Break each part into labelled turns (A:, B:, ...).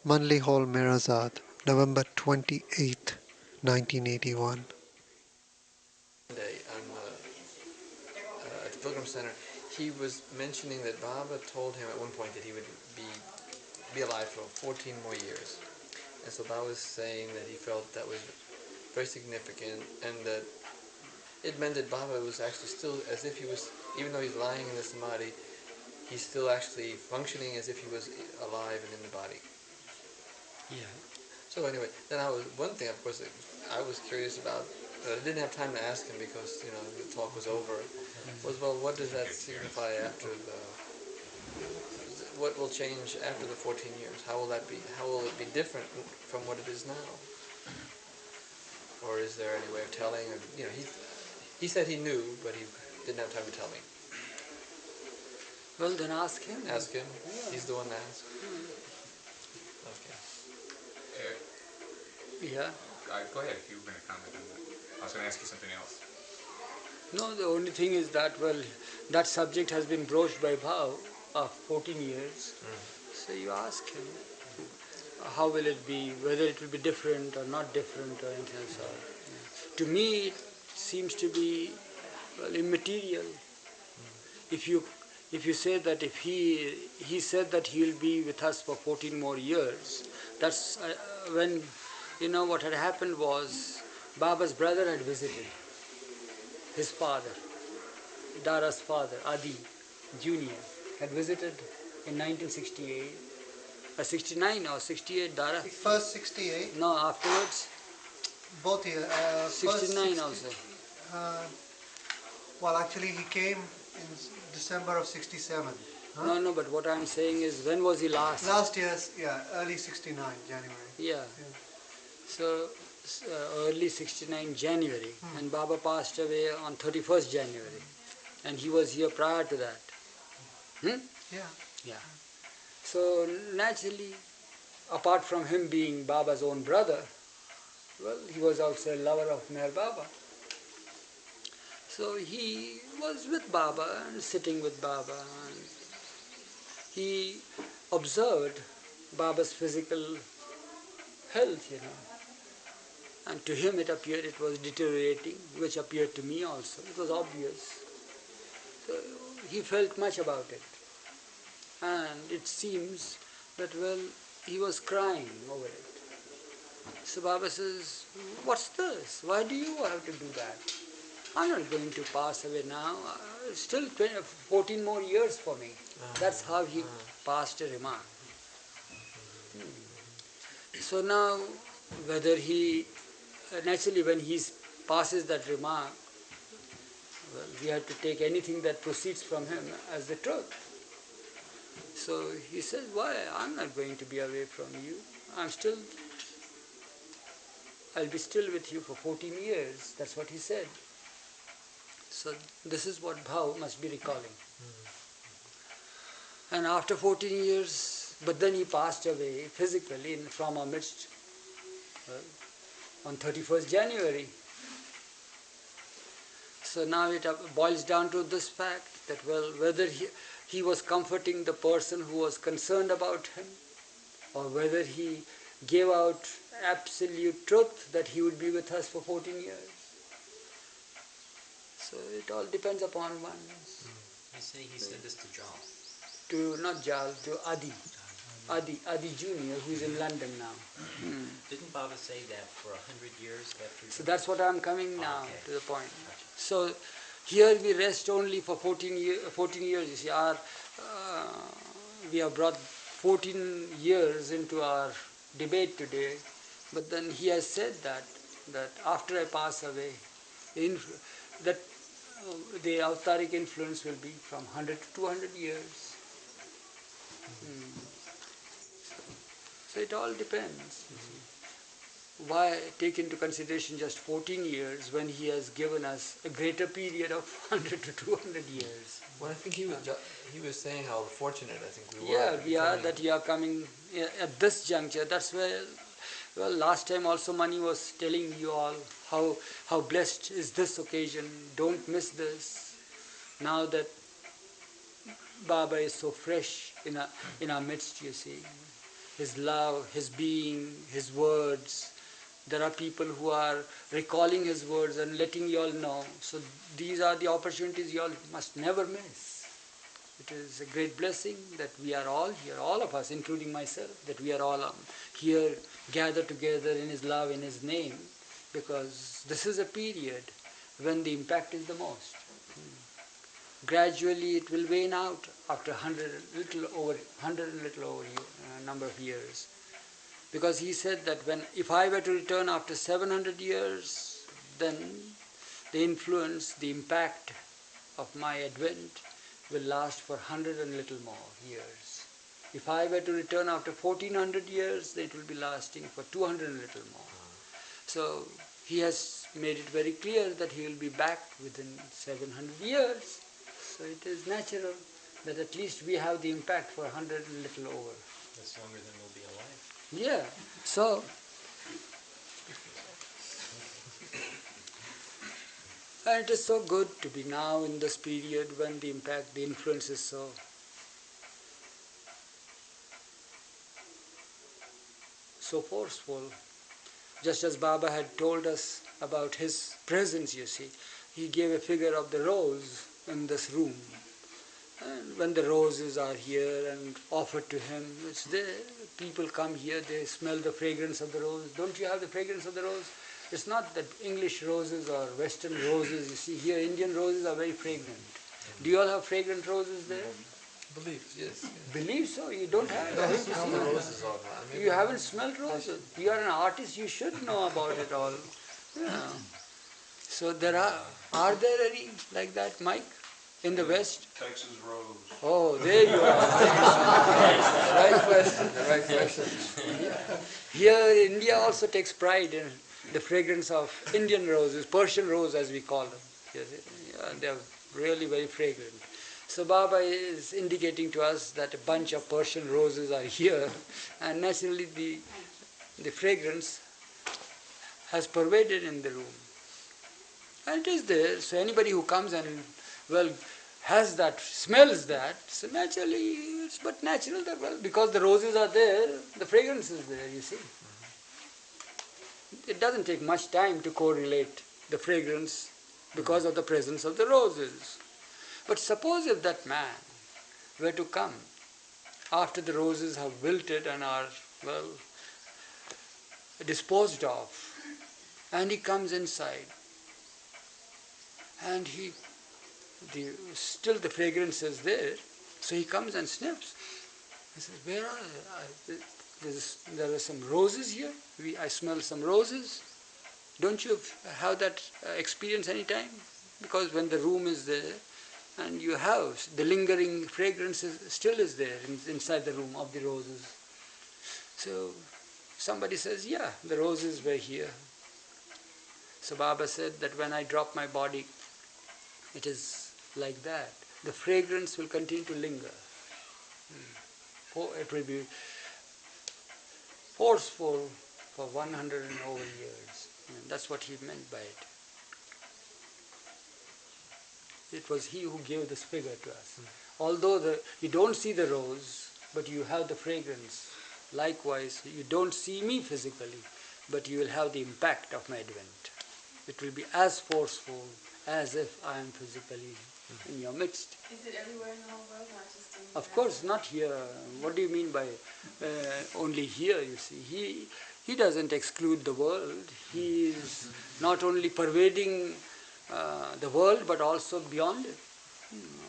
A: Mandali Hall, Mirazad, November 28th, 1981.
B: Day at the Pilgrim Center, he was mentioning that Baba told him at one point that he would be alive for 14 more years. And so Baba was saying that he felt that was very significant, and that it meant that Baba was actually still as if he was, even though he's lying in the samadhi, he's still actually functioning as if he was alive and in the body.
C: Yeah.
B: So anyway, then one thing, of course, I was curious about, I didn't have time to ask him because, the talk was over, was, well, what does that signify after what will change after the 14 years? How will that be? How will it be different from what it is now? Or is there any way of telling? Or, he said he knew, but he didn't have time to tell me.
C: Well, then ask him.
B: Ask him.
C: Yeah.
B: He's the one to ask. Okay.
C: Yeah.
D: Go ahead if you were going to comment on that. I was going to ask you something else.
C: No, the only thing is that, well, that subject has been broached by Bhav of 14 years. So you ask him, how will it be, whether it will be different or not different or anything else. To me, it seems to be, well, immaterial. If you say that if he said that he will be with us for 14 more years, that's when, what had happened was Baba's brother had visited his father, Dara's father, Adi Jr., had visited in 1968, 69 or 68, Dara?
A: First 68.
C: No, afterwards?
A: Both years.
C: 69 also.
A: Well, actually, he came in December of 67. Huh?
C: No, but what I'm saying is, when was he last?
A: Last year's, early 69, January.
C: Yeah. So, early 69 January, and Baba passed away on 31st January, and he was here prior to that.
A: Yeah.
C: So naturally, apart from him being Baba's own brother, well, he was also a lover of Meher Baba. So he was with Baba and sitting with Baba, and he observed Baba's physical health, And to him it appeared it was deteriorating, which appeared to me also. It was obvious. So he felt much about it. And it seems that, well, he was crying over it. So Baba says, what's this? Why do you have to do that? I'm not going to pass away now. Still 14 more years for me. That's how he passed a remark. So now, whether he, naturally when he passes that remark, well, we have to take anything that proceeds from him as the truth. So he says, why? I'm not going to be away from you. I'll be still with you for 14 years. That's what he said. So this is what Bhav must be recalling. And after 14 years, but then he passed away physically from our midst on 31st January. So now it boils down to this fact that, well, whether he was comforting the person who was concerned about him, or whether he gave out absolute truth that he would be with us for 14 years. So it all depends upon one.
E: You say he said this to Jal?
C: Not Jal, to Adi. Adi Jr., who is in London now.
E: Didn't Baba say that for 100 years after?
C: So that's what I'm coming now to the point.
E: Gotcha.
C: So here we rest only for 14 years. You see, we have brought 14 years into our debate today, but then he has said that after I pass away, that the avataric influence will be from 100 to 200 years. So it all depends. Why take into consideration just 14 years when he has given us a greater period of 100 to 200 years?
B: Well, I think he was saying how fortunate I think we were.
C: Yeah, we are that you are coming at this juncture. That's where, well, last time also Mani was telling you all how blessed is this occasion. Don't miss this. Now that Baba is so fresh in our midst, you see. His love, His being, His words. There are people who are recalling His words and letting you all know. So these are the opportunities you all must never miss. It is a great blessing that we are all here, all of us, including myself, that we are all here gathered together in His love, in His name, because this is a period when the impact is the most. Gradually it will wane out after 100 and little over number of years. Because He said that if I were to return after 700 years, then the influence, the impact of my advent will last for 100 and little more years. If I were to return after 1400 years, then it will be lasting for 200 and little more. So He has made it very clear that He will be back within 700 years. So it is natural that at least we have the impact for 100 and little over.
E: That's longer than we'll be alive.
C: Yeah, so and it is so good to be now in this period when the impact, the influence is so forceful. Just as Baba had told us about His presence, you see, He gave a figure of the rose in this room. And when the roses are here and offered to Him, it's there. People come here, they smell the fragrance of the rose. Don't you have the fragrance of the rose? It's not that English roses or Western roses. You see, here Indian roses are very fragrant. Do you all have fragrant roses there?
B: Believe, yes.
C: Believe so? You don't have
B: I
C: it.
B: smell the roses all now.
C: You haven't smelled roses. You are an artist, you should know about it all. Yeah. So there are there any like that, Mike, in the West?
F: Texas rose.
C: Oh, there you are.
B: Right question, the right question.
C: Here, India also takes pride in the fragrance of Indian roses, Persian rose as we call them. Yes, yeah, they are really very fragrant. So Baba is indicating to us that a bunch of Persian roses are here, and naturally the fragrance has pervaded in the room. And it is there, so anybody who comes and, has that, smells that, so naturally, it's but natural that, because the roses are there, the fragrance is there, you see. It doesn't take much time to correlate the fragrance because of the presence of the roses. But suppose if that man were to come after the roses have wilted and are, disposed of, and he comes inside, and still the fragrance is there, so he comes and sniffs. He says, where are they? There are some roses here. I smell some roses. Don't you have that experience any time? Because when the room is there, and you have the lingering fragrance still is there inside the room of the roses. So somebody says, yeah, the roses were here. So Baba said that when I drop my body, it is like that. The fragrance will continue to linger. It will be forceful for 100 and over years. And that's what he meant by it. It was He who gave this figure to us. Although you don't see the rose, but you have the fragrance. Likewise, you don't see me physically, but you will have the impact of my advent. It will be as forceful as if I am physically in your midst.
G: Is it everywhere in the whole world, not just in
C: Of course, not here. What do you mean by only here, you see? He doesn't exclude the world. He is not only pervading the world, but also beyond it,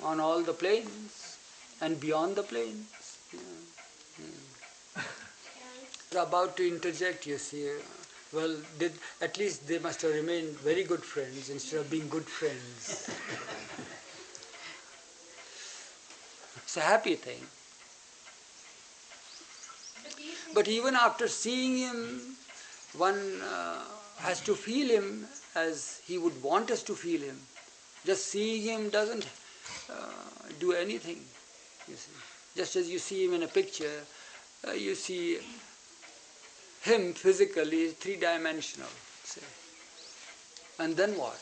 C: on all the planes and beyond the planes. About to interject, you see. At least they must have remained very good friends instead of being good friends. It's a happy thing. But even after seeing him, one has to feel him as he would want us to feel him. Just seeing him doesn't do anything. You see. Just as you see him in a picture, you see him physically three-dimensional. Say. And then what?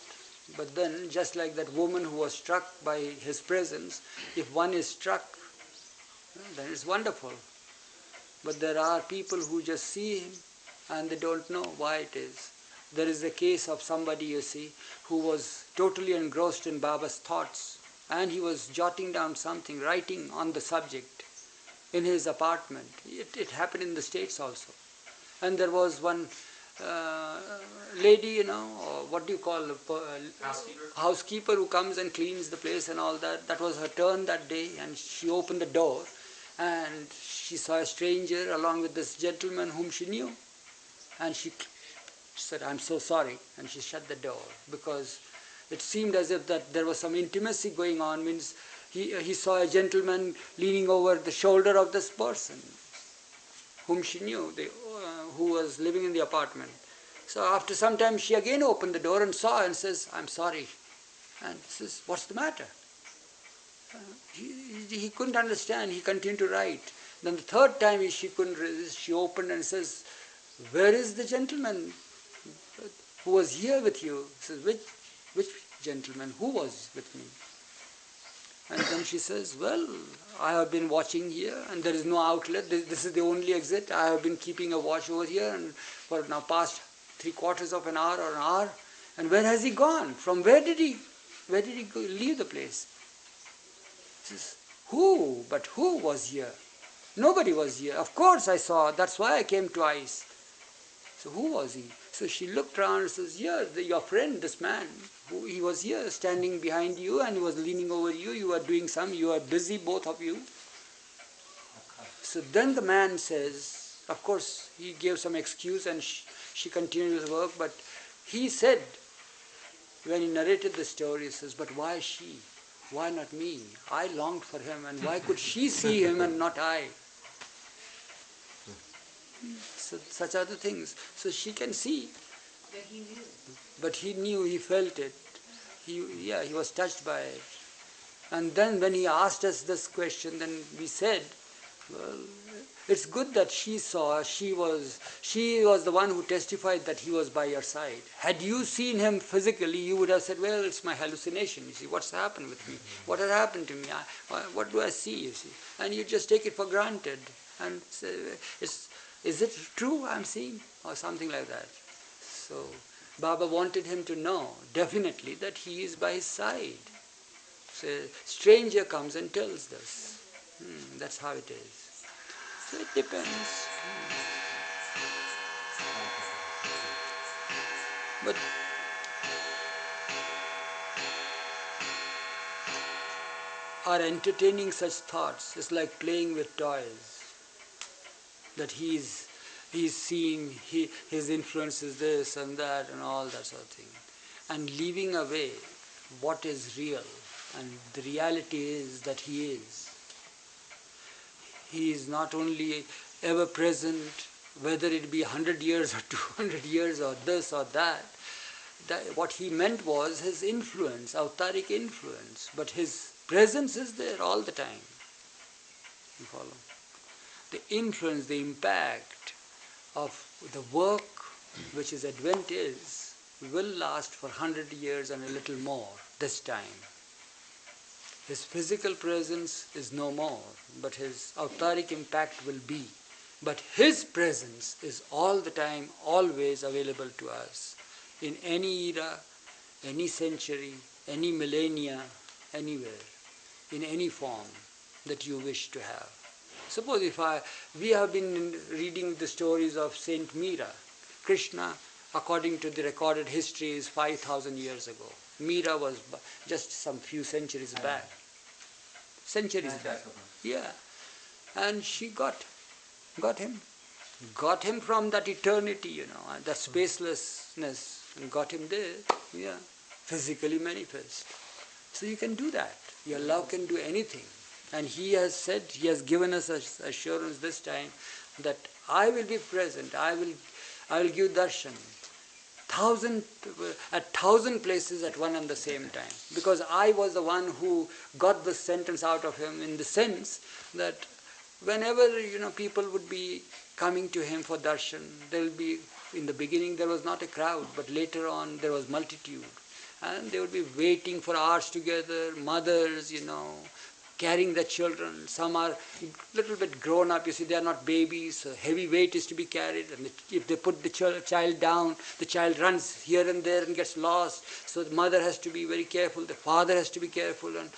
C: But then, just like that woman who was struck by his presence, if one is struck, then it's wonderful. But there are people who just see him and they don't know why it is. There is a case of somebody, you see, who was totally engrossed in Baba's thoughts, and he was jotting down something, writing on the subject in his apartment. It happened in the States also. And there was one lady, or what do you call, housekeeper who comes and cleans the place and all that. That was her turn that day, and she opened the door and she saw a stranger along with this gentleman whom she knew. And she said, "I'm so sorry," and she shut the door, because it seemed as if that there was some intimacy going on. Means he saw a gentleman leaning over the shoulder of this person whom she knew, who was living in the apartment. So after some time she again opened the door and saw and says, "I'm sorry." And says, "What's the matter?" He couldn't understand. He continued to write. Then the third time she couldn't resist. She opened and says, "Where is the gentleman who was here with you?" He says, which gentleman? Who was with me? And then she says, "Well, I have been watching here and there is no outlet. This is the only exit. I have been keeping a watch over here and for now past 3/4 of an hour or an hour. And where has he gone? From where did he leave the place?" She says, "Who? But who was here? Nobody was here. Of course I saw. That's why I came twice." So who was he? So she looked around and says, "Yeah, your friend, this man, he was here standing behind you and he was leaning over you. You were busy, both of you." So then the man says, of course, he gave some excuse and she continued his work, but he said, when he narrated the story, he says, "But why she? Why not me? I longed for him, and why could she see him and not I?" So such are the things. So she can see.
G: But he knew.
C: But he knew, he felt it. He was touched by it. And then when he asked us this question, then we said, well, it's good that she saw, she was the one who testified that he was by your side. Had you seen him physically, you would have said, "Well, it's my hallucination, you see, what's happened with me? What has happened to me? What do I see, you see?" And you just take it for granted and say, is it true I'm seeing? Or something like that. So Baba wanted him to know, definitely, that he is by his side. So a stranger comes and tells this. That's how it is. So it depends. But our entertaining such thoughts is like playing with toys. That he's seeing, his influence is this and that and all that sort of thing. And leaving away what is real. And the reality is that he is. He is not only ever present, whether it be 100 years or 200 years or this or that. What he meant was his influence, avataric influence. But his presence is there all the time. You follow? The influence, the impact of the work which is Advent is, will last for 100 years and a little more this time. His physical presence is no more, but his avataric impact will be. But his presence is all the time, always available to us. In any era, any century, any millennia, anywhere, in any form that you wish to have. Suppose we have been reading the stories of Saint Meera. Krishna, according to the recorded history, is 5,000 years ago. Meera was just some few centuries back. Centuries back. Yeah. And she got him. Got him from that eternity, that spacelessness, and got him there. Yeah. Physically manifest. So you can do that. Your love can do anything. And he has said, he has given us assurance this time that I will be present, I will give darshan at 1,000 places at one and the same time. Because I was the one who got this sentence out of him, in the sense that whenever people would be coming to him for darshan, there will be, in the beginning there was not a crowd, but later on there was multitude. And they would be waiting for hours together, mothers, carrying the children. Some are little bit grown up, you see, they are not babies, so heavy weight is to be carried, and if they put the child down, the child runs here and there and gets lost, so the mother has to be very careful, the father has to be careful, and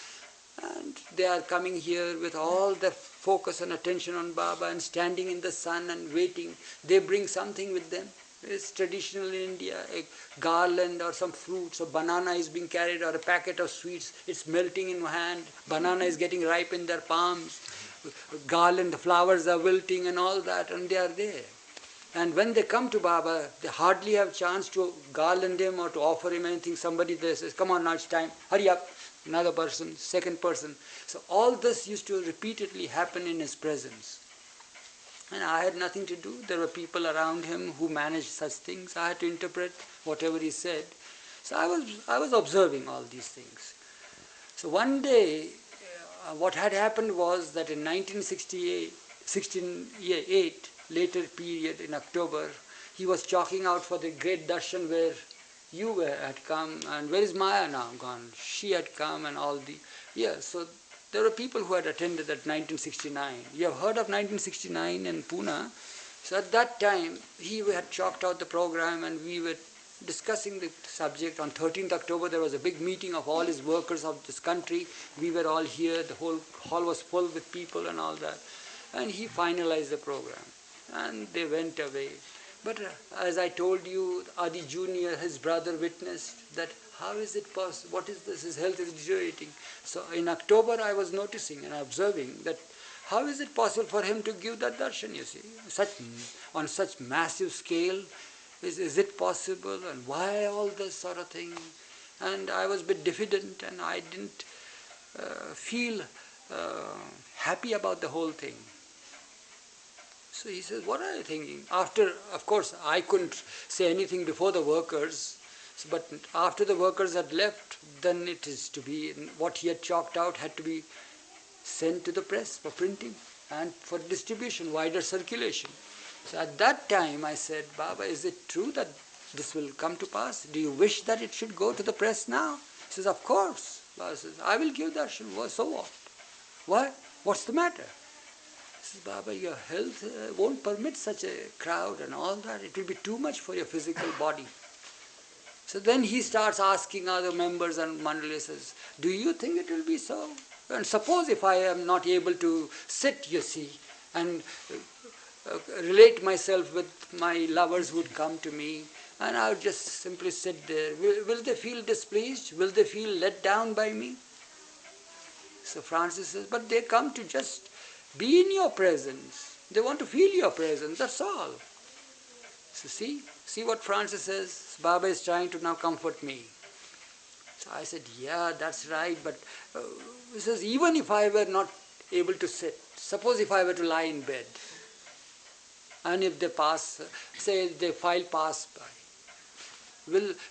C: they are coming here with all their focus and attention on Baba and standing in the sun and waiting. They bring something with them. It's traditional in India, a garland or some fruits, or banana is being carried, or a packet of sweets, it's melting in hand, banana is getting ripe in their palms, garland, the flowers are wilting and all that, and they are there. And when they come to Baba, they hardly have chance to garland him or to offer him anything. Somebody there says, come on now, it's time, hurry up. Another person, second person. So all this used to repeatedly happen in his presence. And I had nothing to do. There were people around him who managed such things. I had to interpret whatever he said. So I was observing all these things. So one day, what had happened was that in 1968, later period in October, he was chalking out for the great darshan where you had come, and where is Maya now gone? She had come and all the... Yeah, so there were people who had attended at 1969. You have heard of 1969 in Pune. So at that time, he had chalked out the program and we were discussing the subject. On 13th October, there was a big meeting of all his workers of this country. We were all here. The whole hall was full with people and all that. And he finalized the program. And they went away. But as I told you, Adi Jr., his brother, witnessed that how is it possible? What is this? His health is deteriorating. So in October, I was noticing and observing that how is it possible for him to give that darshan, you see, on such massive scale? Is it possible? And why all this sort of thing? And I was a bit diffident and I didn't feel happy about the whole thing. So he says, what are you thinking? After, of course, I couldn't say anything before the workers, but after the workers had left, then it is to be, what he had chalked out had to be sent to the press for printing and for distribution, wider circulation. So at that time I said, Baba, is it true that this will come to pass? Do you wish that it should go to the press now? He says, of course. Baba says, I will give darshan. So what? Why? What's the matter? He says, Baba, your health won't permit such a crowd and all that. It will be too much for your physical body. So then he starts asking other members and Mandali says, do you think it will be so? And suppose if I am not able to sit, you see, and relate myself with my lovers who would come to me, and I would just simply sit there. Will they feel displeased? Will they feel let down by me? So Francis says, but they come to just be in your presence. They want to feel your presence, that's all. So see what Francis says? Baba is trying to now comfort me. So I said, yeah, that's right, but he says, even if I were not able to sit, suppose if I were to lie in bed, and if they pass, say they file pass by,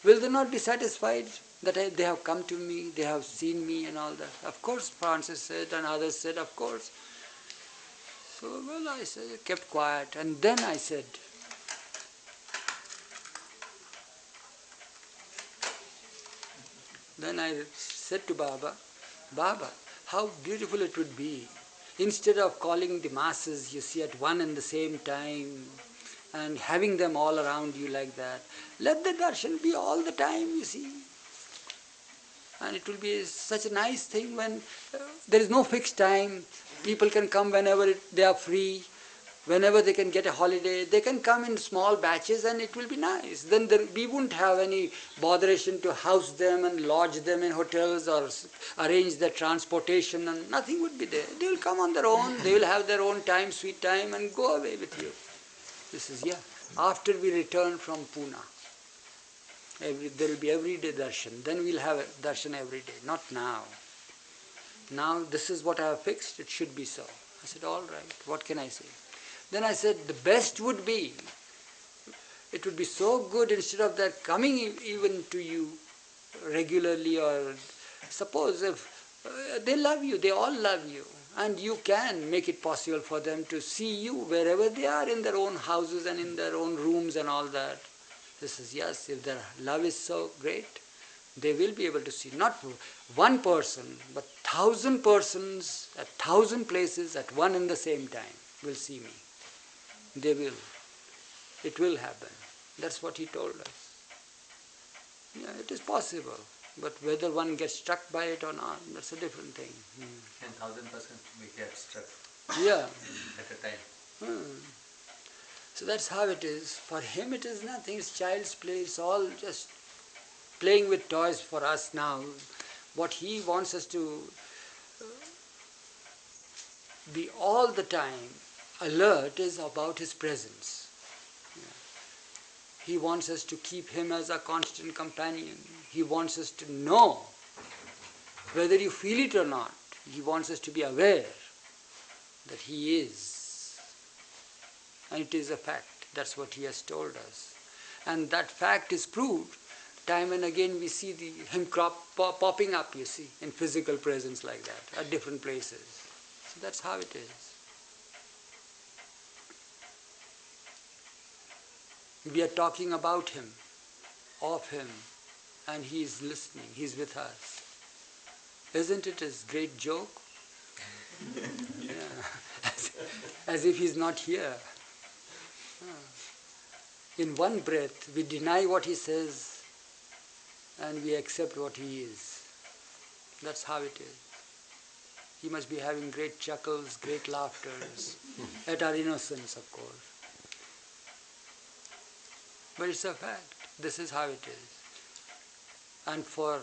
C: will they not be satisfied that they have come to me, they have seen me and all that? Of course, Francis said, and others said, of course. So, well, I said, kept quiet, and then I said, to Baba, Baba, how beautiful it would be, instead of calling the masses, you see, at one and the same time, and having them all around you like that, let the darshan be all the time, you see. And it will be such a nice thing when there is no fixed time. People can come whenever they are free, whenever they can get a holiday. They can come in small batches and it will be nice. Then we won't have any botheration to house them and lodge them in hotels or arrange their transportation, and nothing would be there. They will come on their own, they will have their own time, sweet time, and go away with you. This is, after we return from Pune. There will be everyday darshan. Then we'll have a darshan every day, not now. Now this is what I have fixed, it should be so. I said, all right, what can I say? Then I said, the best would be, it would be so good instead of that coming even to you regularly, or suppose if they love you, they all love you, and you can make it possible for them to see you wherever they are in their own houses and in their own rooms and all that. This is, yes, if their love is so great, They will be able to see, not one person, but 1,000 persons at 1,000 places at one and the same time will see me. They will. It will happen. That's what he told us. Yeah, it is possible. But whether one gets struck by it or not, that's a different thing.
E: 10,000% we get struck
C: Yeah.
E: at a time.
C: So that's how it is. For him it is nothing, it's child's play, it's all just playing with toys for us now. What he wants us to be all the time alert is about his presence. He wants us to keep him as a constant companion. He wants us to know, whether you feel it or not, he wants us to be aware that he is. And it is a fact. That's what he has told us. And that fact is proved. Time and again we see him popping up, you see, in physical presence like that, at different places. So that's how it is. We are talking about him, of him, and he is listening, he is with us. Isn't it a great joke? Yeah. As if he is not here. In one breath, we deny what he says and we accept what he is. That's how it is. He must be having great chuckles, great laughters at our innocence, of course. But it's a fact. This is how it is. And for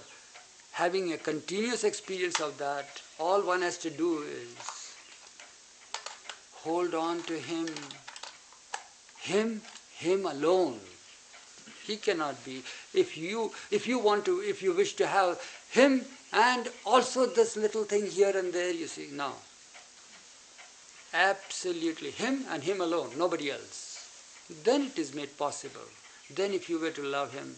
C: having a continuous experience of that, all one has to do is hold on to him. Him alone. He cannot be. If you wish to have him and also this little thing here and there, you see, no. Absolutely him and him alone, nobody else. Then it is made possible. Then if you were to love him,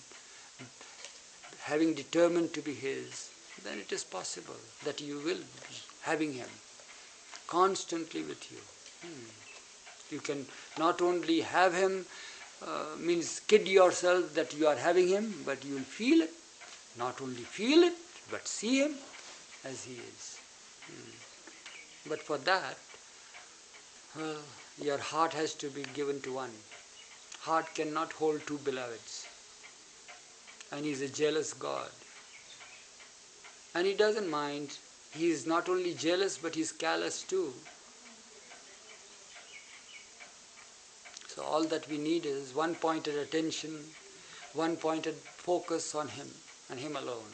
C: having determined to be his, then it is possible that you will be having him constantly with you. You can not only have him, means kid yourself that you are having him, but you will feel it. Not only feel it, but see him as he is. But for that, your heart has to be given to one. Heart cannot hold two beloveds. And he is a jealous God. And he doesn't mind. He is not only jealous, but he is callous too. So all that we need is one-pointed attention, one-pointed focus on him and him alone.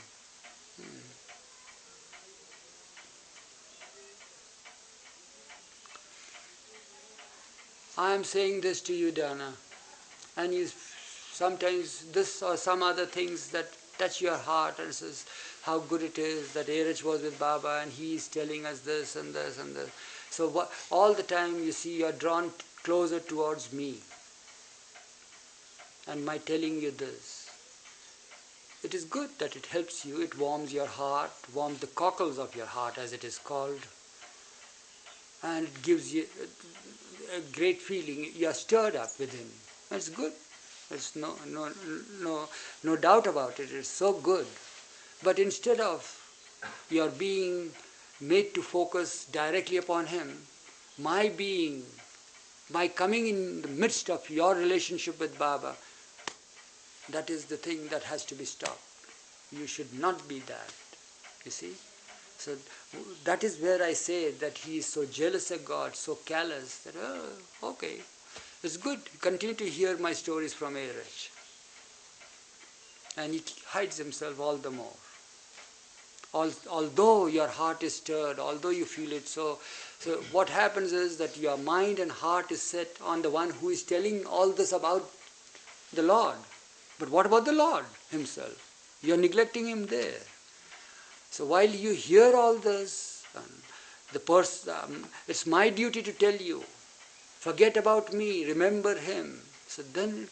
C: I am saying this to you, Dana, and you sometimes this or some other things that touch your heart and says how good it is that Eruch was with Baba and he is telling us this and this and this. So all the time you see you are drawn closer towards me and my telling you this. It is good that it helps you, it warms your heart, warms the cockles of your heart as it is called, and it gives you a great feeling. You are stirred up within. That's good. There's no doubt about it. It's so good. But instead of your being made to focus directly upon him, my coming in the midst of your relationship with Baba, that is the thing that has to be stopped. You should not be that. You see? So that is where I say that he is so jealous of God, so callous, that, okay, it's good. Continue to hear my stories from Eruch. And he hides himself all the more. Although your heart is stirred, although you feel it, so what happens is that your mind and heart is set on the one who is telling all this about the Lord. But what about the Lord himself? You are neglecting him there. So while you hear all this, it's my duty to tell you, forget about me, remember him. So then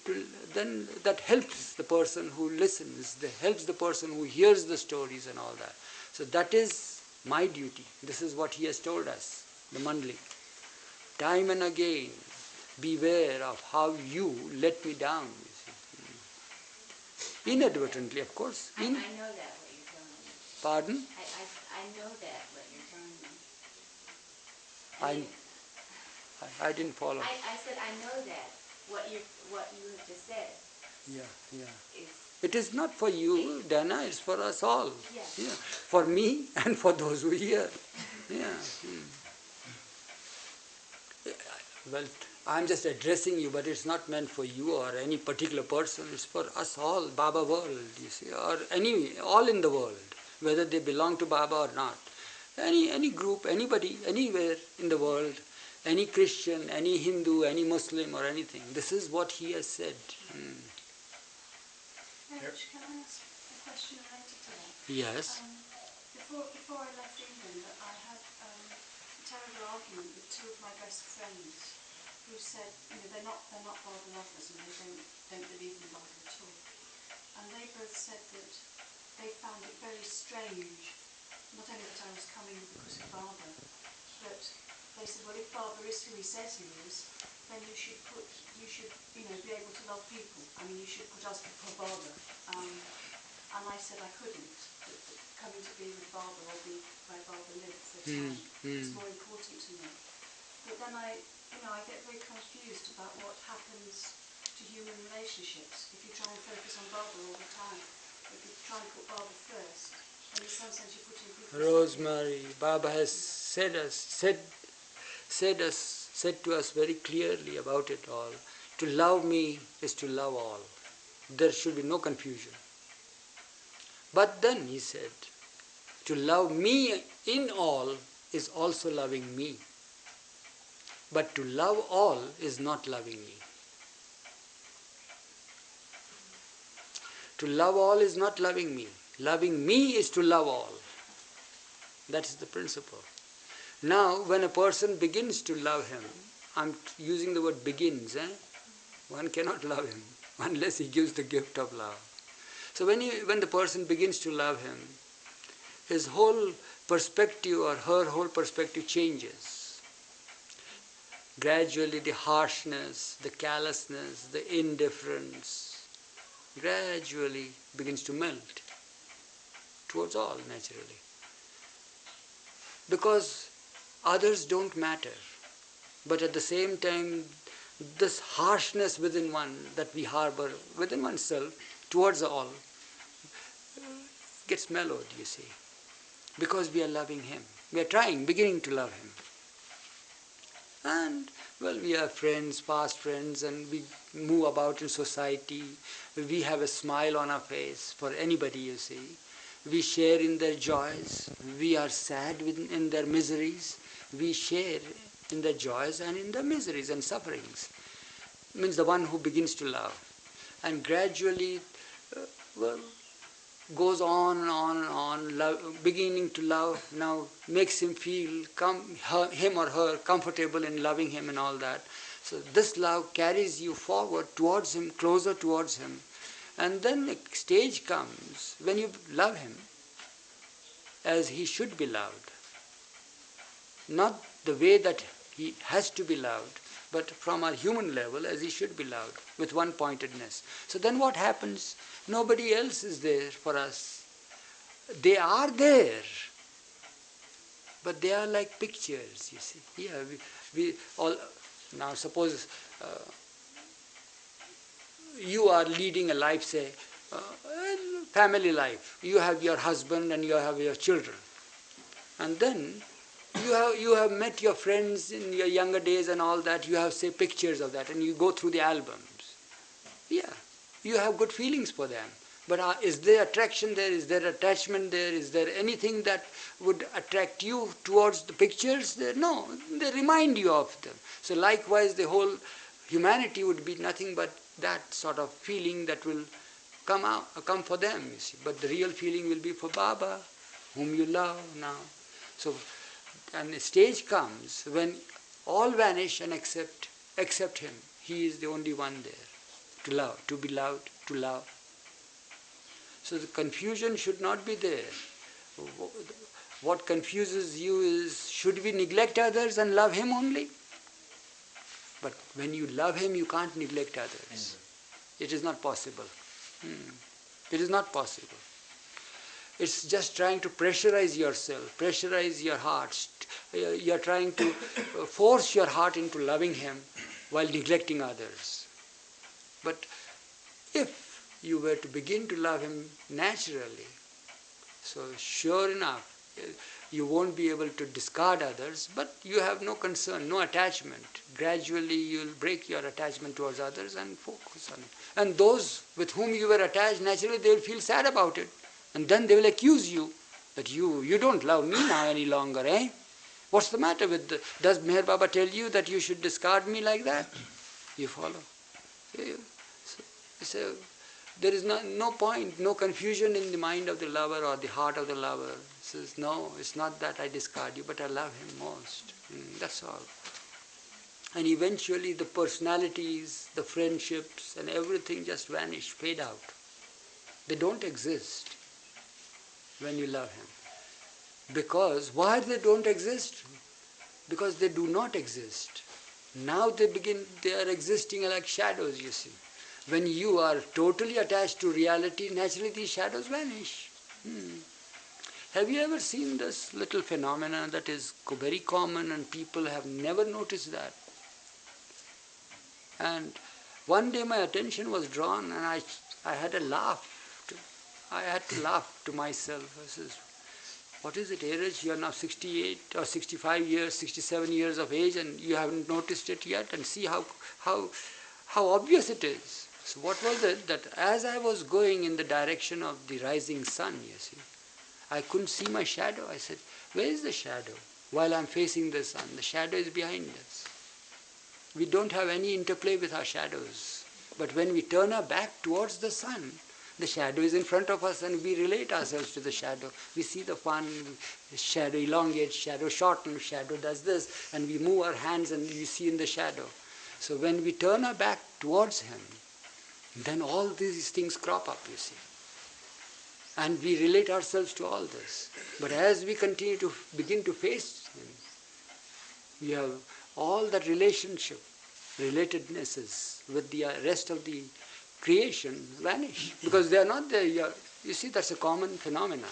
C: that helps the person who listens, that helps the person who hears the stories and all that. So that is my duty. This is what he has told us, the Mandali. Time and again, beware of how you let me down. You see. Inadvertently, of course.
G: I know that, what you're telling me.
C: Pardon?
G: I know that, what you're telling me.
C: I didn't follow.
G: I said, I know that, what you have just said
C: Yeah.
G: is,
C: It is not for you, Dana, it's for us all.
G: Yes.
C: Yeah. For me and for those who hear. Yeah. Well, I'm just addressing you, but it's not meant for you or any particular person. It's for us all, Baba world, you see, or all in the world, whether they belong to Baba or not. Any group, anybody, anywhere in the world, any Christian, any Hindu, any Muslim or anything. This is what he has said.
F: Eruch, can I ask a question related to that?
C: Yes.
F: Before I left England, I had a terrible argument with two of my best friends who said, they're not Bible lovers and they don't believe in the Bible at all. And they both said that they found it very strange, not only that I was coming because of Baba, but they said, well, if Baba is who he says he is, then you should be able to love people. I mean, you should put us before Baba. And I said I couldn't. That coming to be with Baba or be where Baba lived for a time is more important to me. But then I get very confused about what happens to human relationships if you try and focus on Baba all the time. If you try and put Baba first, then in some sense you're putting people.
C: Rosemary, Baba has said to us very clearly about it all. To love me is to love all. There should be no confusion. But then he said, to love me in all is also loving me. But to love all is not loving me. To love all is not loving me. Loving me is to love all. That is the principle. Now, when a person begins to love him, I'm using the word begins, one cannot love him unless he gives the gift of love. So when the person begins to love him, his whole perspective or her whole perspective changes. Gradually the harshness, the callousness, the indifference gradually begins to melt towards all naturally. Because others don't matter. But at the same time, this harshness within one that we harbor within oneself towards all gets mellowed, you see. Because we are loving him. We are beginning to love him. And, well, we are friends, past friends, and we move about in society. We have a smile on our face for anybody, you see. We share in their joys. We are sad in their miseries. We share in their joys and in their miseries and sufferings. Means the one who begins to love. And gradually, goes on and on and on, beginning to love, now makes him feel, him or her, comfortable in loving him and all that. So this love carries you forward towards him, closer towards him. And then a stage comes when you love him as he should be loved. Not the way that he has to be loved, but from our human level as he should be loved, with one-pointedness. So then what happens? Nobody else is there for us. They are there, but they are like pictures, you see. Yeah, we all, now suppose you are leading a life, say, family life. You have your husband and you have your children. And then you have met your friends in your younger days and all that. You have, say, pictures of that and you go through the albums. Yeah, you have good feelings for them. But is there attraction there? Is there attachment there? Is there anything that would attract you towards the pictures there? No, they remind you of them. So likewise, the whole humanity would be nothing but that sort of feeling that will come for them, you see. But the real feeling will be for Baba, whom you love now. So, and a stage comes when all vanish and except him. He is the only one there to love, to be loved, to love. So the confusion should not be there. What confuses you is, should we neglect others and love him only? But when you love him, you can't neglect others. It is not possible. It is not possible. It's just trying to pressurize yourself, pressurize your heart. You're trying to force your heart into loving Him while neglecting others. But if you were to begin to love Him naturally, so sure enough, you won't be able to discard others, but you have no concern, no attachment. Gradually you'll break your attachment towards others and focus on it. And those with whom you were attached, naturally they will feel sad about it. And then they will accuse you that you don't love me now any longer, eh? What's the matter with does Meher Baba tell you that you should discard me like that? You follow. So there is no point, no confusion in the mind of the lover or the heart of the lover. Says, no, it's not that I discard you, but I love him most. That's all. And eventually the personalities, the friendships and everything just vanish, fade out. They don't exist when you love him. Because, why they don't exist? Because they do not exist. Now they are existing like shadows, you see. When you are totally attached to reality, naturally these shadows vanish. Have you ever seen this little phenomena that is very common and people have never noticed that? And one day my attention was drawn and I had a laugh. I had to laugh to myself. I says, what is it, Eruch? You are now 68 or 65 years, 67 years of age and you haven't noticed it yet, and see how obvious it is. So what was it? That as I was going in the direction of the rising sun, you see, I couldn't see my shadow. I said, where is the shadow? While I'm facing the sun, the shadow is behind us. We don't have any interplay with our shadows. But when we turn our back towards the sun, the shadow is in front of us and we relate ourselves to the shadow. We see the fun, shadow elongates, shadow shortens, shadow does this, and we move our hands and you see in the shadow. So when we turn our back towards him, then all these things crop up, you see. And we relate ourselves to all this. But as we continue to begin to face him, we have all that relationship, relatednesses with the rest of the creation vanish. Because they are not there. You see, that's a common phenomena.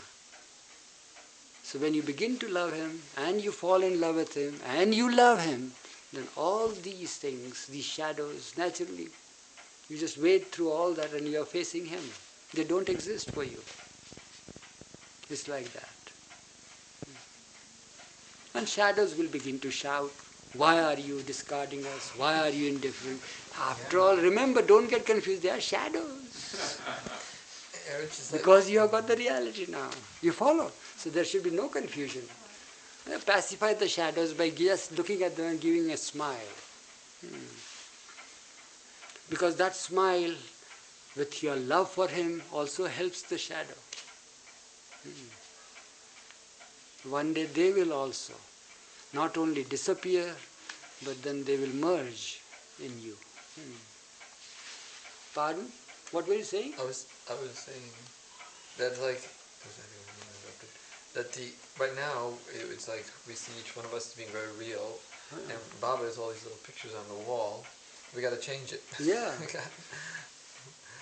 C: So when you begin to love him, and you fall in love with him, and you love him, then all these things, these shadows, naturally, you just wade through all that and you are facing him. They don't exist for you. It's like that. And shadows will begin to shout, why are you discarding us? Why are you indifferent? After all, remember, don't get confused, they are shadows. Because you have got the reality now. You follow. So there should be no confusion. Pacify the shadows by just looking at them and giving a smile. Because that smile with your love for him also helps the shadow. One day they will also not only disappear, but then they will merge in you. Pardon? What were you saying?
B: I was saying that right now it's like we see each one of us as being very real, and Baba has all these little pictures on the wall. We got to change it.
C: Yeah.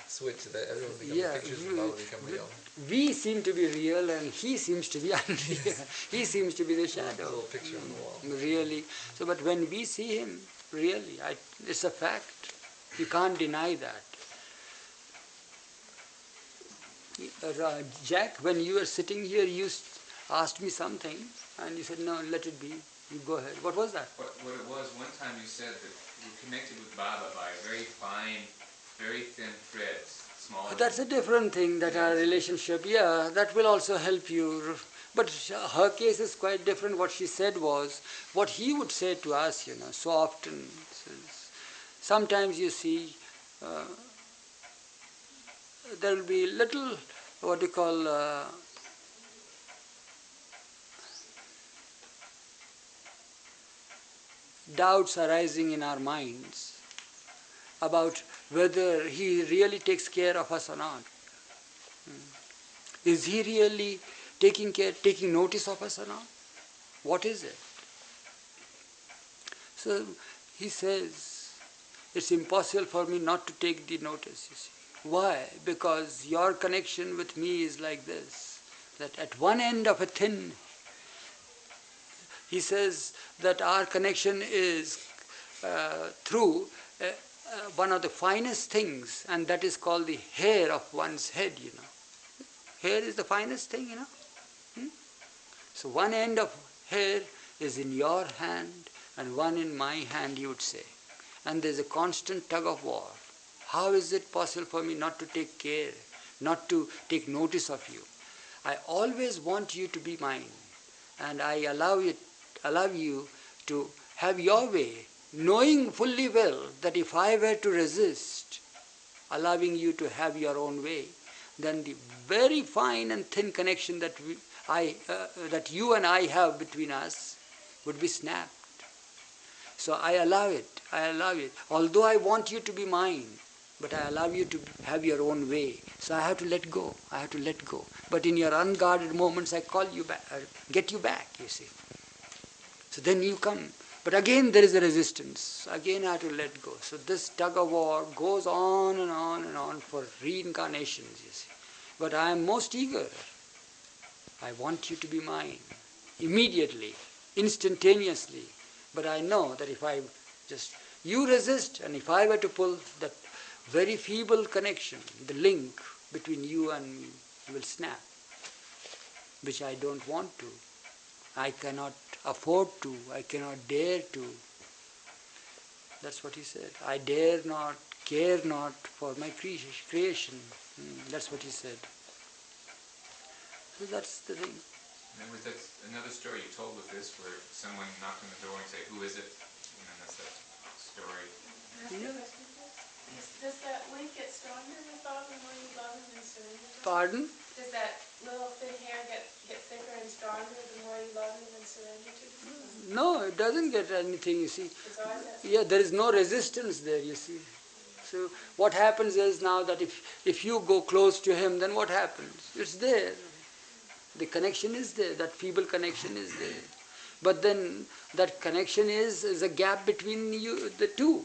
B: Switch that. Everyone become pictures and Baba become real.
C: We seem to be real and he seems to be unreal. He seems to be the shadow.
B: A little picture on the wall.
C: Really. So, but when we see him, really, it's a fact. You can't deny that. Jack, when you were sitting here, you asked me something and you said, no, let it be. You go ahead. What was that?
D: What it was, one time you said that you connected with Baba by a very fine, very thin thread, small.
C: That's a different thing, that our relationship, that will also help you. But her case is quite different. What she said was, what he would say to us, so often. Sometimes you see, there will be little, what you call, doubts arising in our minds about whether he really takes care of us or not. Is he really taking notice of us or not? What is it? So he says, it's impossible for me not to take the notice, you see. Why? Because your connection with me is like this, that at one end of a thin, he says that our connection is through one of the finest things, and that is called the hair of one's head, Hair is the finest thing, So one end of hair is in your hand and one in my hand, he would say. And there's a constant tug of war. How is it possible for me not to take care, not to take notice of you? I always want you to be mine, and I allow you to have your way, knowing fully well that if I were to resist allowing you to have your own way, then the very fine and thin connection that that you and I have between us would be snapped. So I allow it. Although I want you to be mine, but I allow you to have your own way. So I have to let go. But in your unguarded moments, I call you back, get you back, you see. So then you come. But again there is a resistance. Again I have to let go. So this tug of war goes on and on and on for reincarnations, you see. But I am most eager. I want you to be mine. Immediately, instantaneously. But I know that if you resist, and if I were to pull that very feeble connection, the link between you and me, will snap. Which I don't want to. I cannot afford to. I cannot dare to. That's what he said. I dare not, care not for my creation. That's what he said. So that's the thing.
D: And there was another story you told with this, where someone knocked on the door and said, "Who is it?" And then that's that story.
C: Yeah.
H: Does that link get stronger with Bob the more you love him and surrender to him?
C: Pardon?
H: Does that little thin hair get thicker and stronger the more you love him and surrender to him?
C: No, it doesn't get anything, you see.
H: It's always that.
C: Yeah, there is no resistance there, you see. So what happens is now that if you go close to him, then what happens? It's there. The connection is there, that feeble connection is there. But then that connection is a gap between you, the two,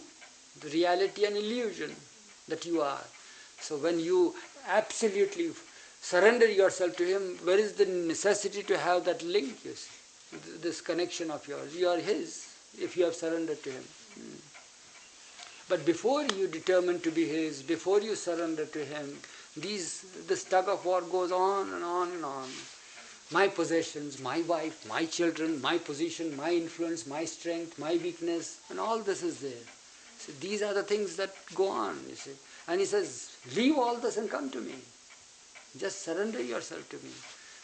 C: the reality and illusion that you are. So when you absolutely surrender yourself to him, where is the necessity to have that link, you see? This connection of yours. You are his, if you have surrendered to him. But before you determine to be his, before you surrender to him, this tug of war goes on and on and on. My possessions, my wife, my children, my position, my influence, my strength, my weakness, and all this is there. So these are the things that go on, you see. And he says, leave all this and come to me. Just surrender yourself to me.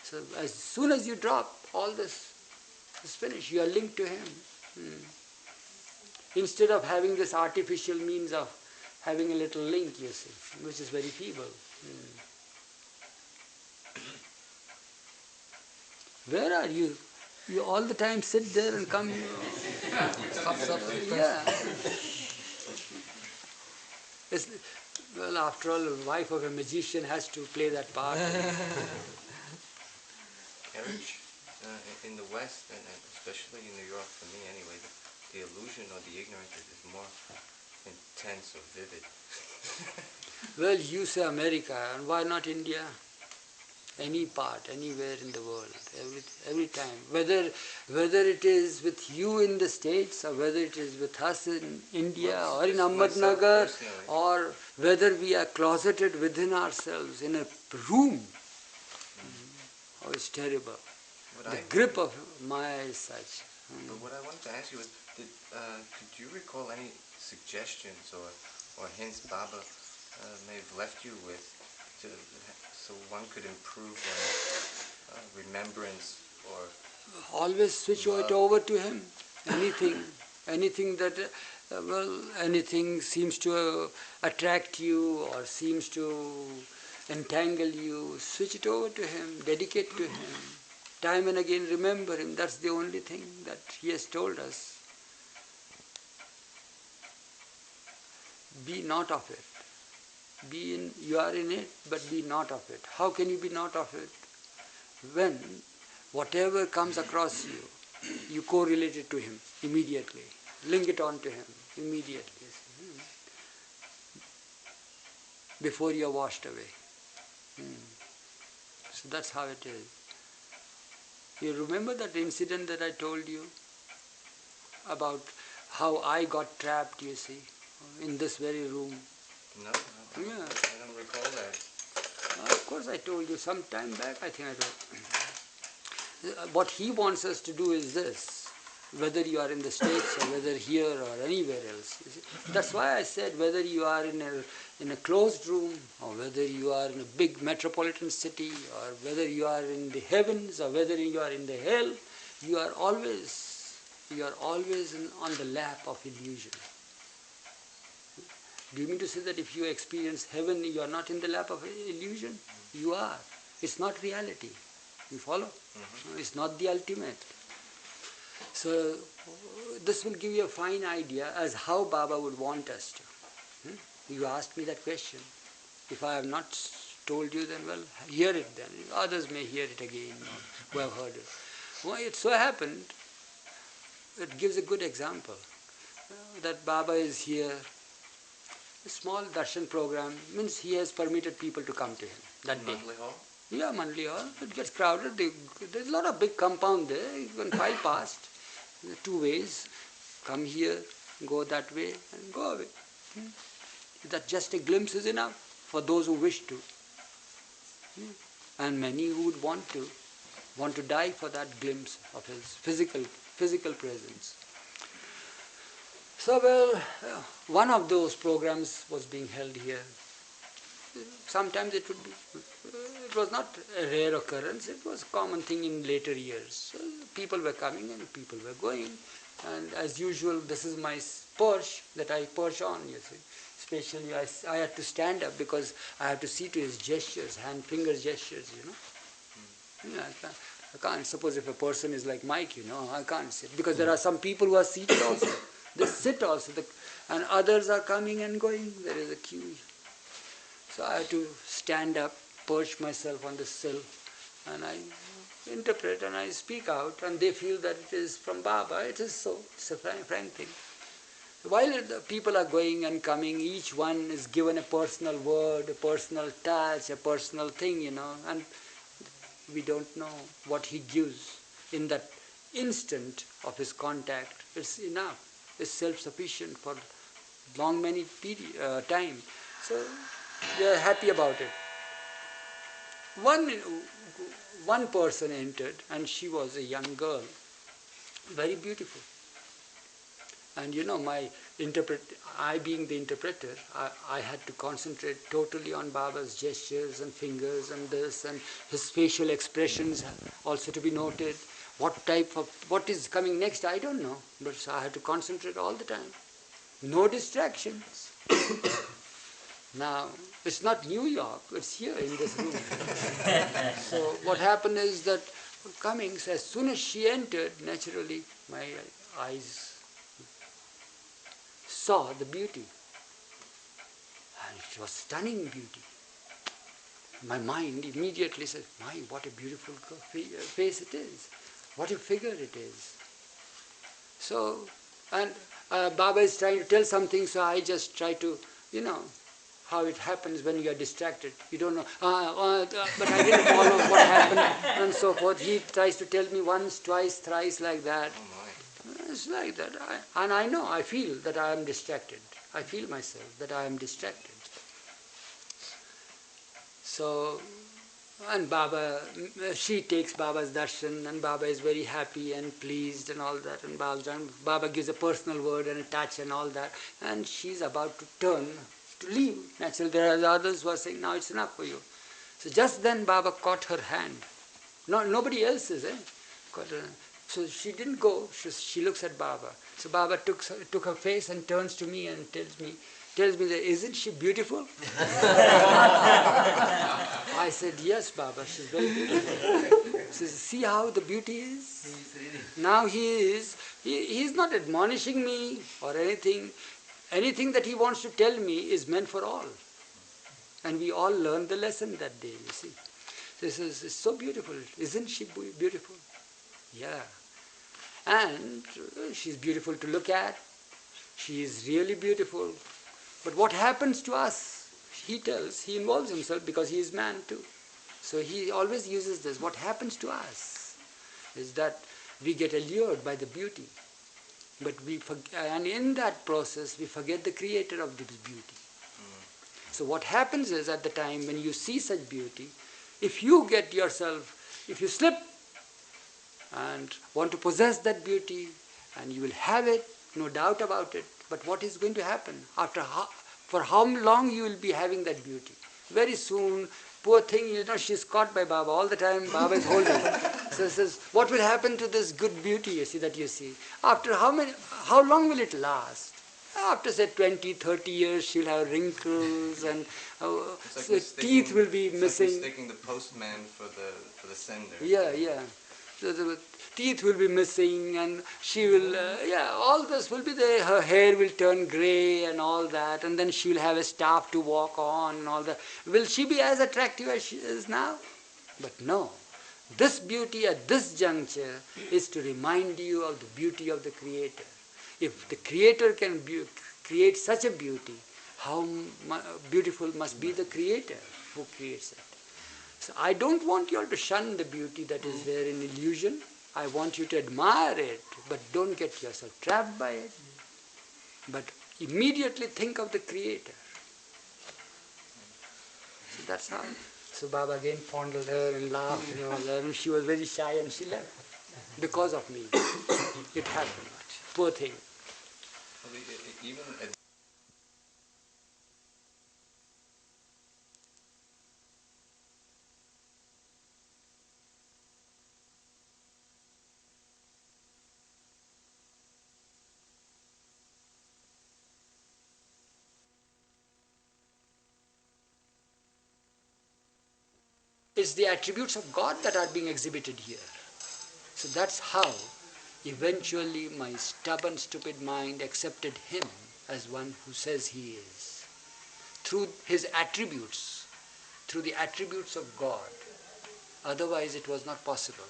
C: So as soon as you drop, all this is finished. You are linked to him. Instead of having this artificial means of having a little link, you see, which is very feeble. Where are you? You all the time sit there and come. Yeah. Well, after all, the wife of a magician has to play that part.
I: Eruch, in the West, and especially in New York, for me anyway, the illusion or the ignorance is more intense or vivid.
C: Well, you say America, and why not India? Any part, anywhere in the world, every time. Whether it is with you in the States, or whether it is with us in India, or in Ahmednagar, or whether we are closeted within ourselves in a room. Oh, it's terrible. The grip of Maya is such.
I: But what I wanted to ask you was, could you recall any suggestions or hints Baba may have left you with so one could improve remembrance or
C: always switch it over to him. Anything that, anything seems to attract you or seems to entangle you, switch it over to him, dedicate to him. Time and again remember him. That's the only thing that he has told us. Be not of it. You are in it, but be not of it. How can you be not of it? When whatever comes across you, you correlate it to him immediately. Link it on to him immediately. before you are washed away. So that's how it is. You remember that incident that I told you about how I got trapped, you see, in this very room?
I: No,
C: Yeah.
I: I don't recall that.
C: Of course I told you some time back, I think I told. What he wants us to do is this, whether you are in the States or whether here or anywhere else. You see. That's why I said whether you are in a closed room or whether you are in a big metropolitan city or whether you are in the heavens or whether you are in the hell, you are always on the lap of illusion. Do you mean to say that if you experience heaven, you are not in the lap of illusion? You are. It's not reality. You follow? It's not the ultimate. So this will give you a fine idea as how Baba would want us to. You asked me that question. If I have not told you, then well, hear it then. Others may hear it again who have heard it. Well, it so happened, it gives a good example that Baba is here. A small darshan program means he has permitted people to come to him that day.
I: Mandali Hall?
C: Yeah, Mandali Hall. It gets crowded. There's a lot of big compound there. You can file past. 2 ways. Come here, go that way, and go away. That just a glimpse is enough for those who wish to. And many who would want to die for that glimpse of his physical presence. So, well, one of those programs was being held here. Sometimes it was not a rare occurrence, it was a common thing in later years. So people were coming and people were going. And as usual, this is my perch that I perch on, you see. Especially I had to stand up because I had to see to his gestures, finger gestures, you know. Yeah, I can't. Suppose if a person is like Mike, you know, I can't sit. Because there are some people who are seated also. They sit also. And others are coming and going. There is a queue. So I have to stand up, perch myself on the sill, and I interpret and I speak out, and they feel that it is from Baba. It is so. It's a frank thing. While the people are going and coming, each one is given a personal word, a personal touch, a personal thing, you know, and we don't know what he gives in that instant of his contact. It's enough. It's self-sufficient for many time. So they are happy about it. One person entered, and she was a young girl, very beautiful. And you know, I being the interpreter, I had to concentrate totally on Baba's gestures and fingers and this, and his facial expressions also to be noted. What is coming next, I don't know, but so I had to concentrate all the time. No distractions. Now, it's not New York, it's here in this room. So what happened is that Cummings, as soon as she entered, naturally my eyes saw the beauty. And it was stunning beauty. My mind immediately said, my, what a beautiful face it is. What a figure it is. So, and Baba is trying to tell something, so I just try to, you know, how it happens when you are distracted. You don't know, but I didn't follow what happened and so forth. He tries to tell me once, twice, thrice like that. It's like that. And I know, I feel that I am distracted. I feel myself that I am distracted. So, and Baba, she takes Baba's darshan, and Baba is very happy and pleased and all that, and Baba gives a personal word and a touch and all that, and she's about to turn to leave. Naturally, there are others who are saying, now it's enough for you. So just then Baba caught her hand. No, nobody else's, caught her hand. So she didn't go, she looks at Baba. So Baba took her face and turns to me and tells me that, isn't she beautiful? I said, yes, Baba, she's very beautiful. She says, see how the beauty is? Now he's not admonishing me or anything. Anything that he wants to tell me is meant for all. And we all learned the lesson that day, you see. This is so beautiful. Isn't she beautiful? Yeah. And she's beautiful to look at. She is really beautiful. But what happens to us? he tells, he involves himself because he is man too. So he always uses this. What happens to us is that we get allured by the beauty, but and in that process we forget the creator of this beauty. So what happens is, at the time when you see such beauty, if you slip and want to possess that beauty, and you will have it, no doubt about it, but what is going to happen? For how long you will be having that beauty? Very soon, poor thing, she's caught by Baba. All the time Baba is holding. So says, what will happen to this good beauty that you see? After how long will it last? After say 20, 30 years, she'll have wrinkles and so teeth will be missing.
I: It's like mistaking the postman for the sender.
C: Yeah. So the teeth will be missing, and she will, all this will be there. Her hair will turn grey and all that, and then she will have a staff to walk on and all that. Will she be as attractive as she is now? But no. This beauty at this juncture is to remind you of the beauty of the Creator. If the Creator can create such a beauty, how beautiful must be the Creator who creates it. So I don't want you all to shun the beauty that is there in illusion. I want you to admire it, but don't get yourself trapped by it. But immediately think of the Creator. So that's how. So Baba again fondled her and laughed and all that, and she was very shy and she left. Because of me. It happened. Poor thing.
I: Even at
C: It's the attributes of God that are being exhibited here. So that's how eventually my stubborn, stupid mind accepted him as one who says he is. Through his attributes, through the attributes of God. Otherwise it was not possible.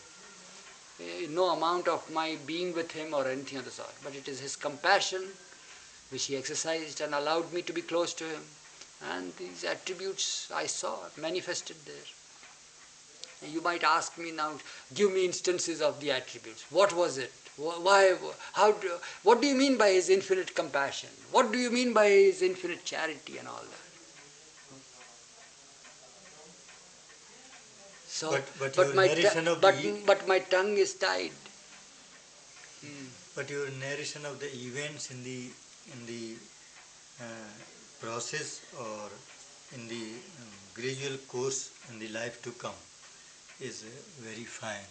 C: No amount of my being with him or anything of the sort. But it is his compassion which he exercised and allowed me to be close to him. And these attributes I saw manifested there. You might ask me now, give me instances of the attributes. What was it? Why? What do you mean by his infinite compassion? What do you mean by his infinite charity and all that? So, but my tongue is tied.
J: But your narration of the events in the process or in the gradual course in the life to come is very fine.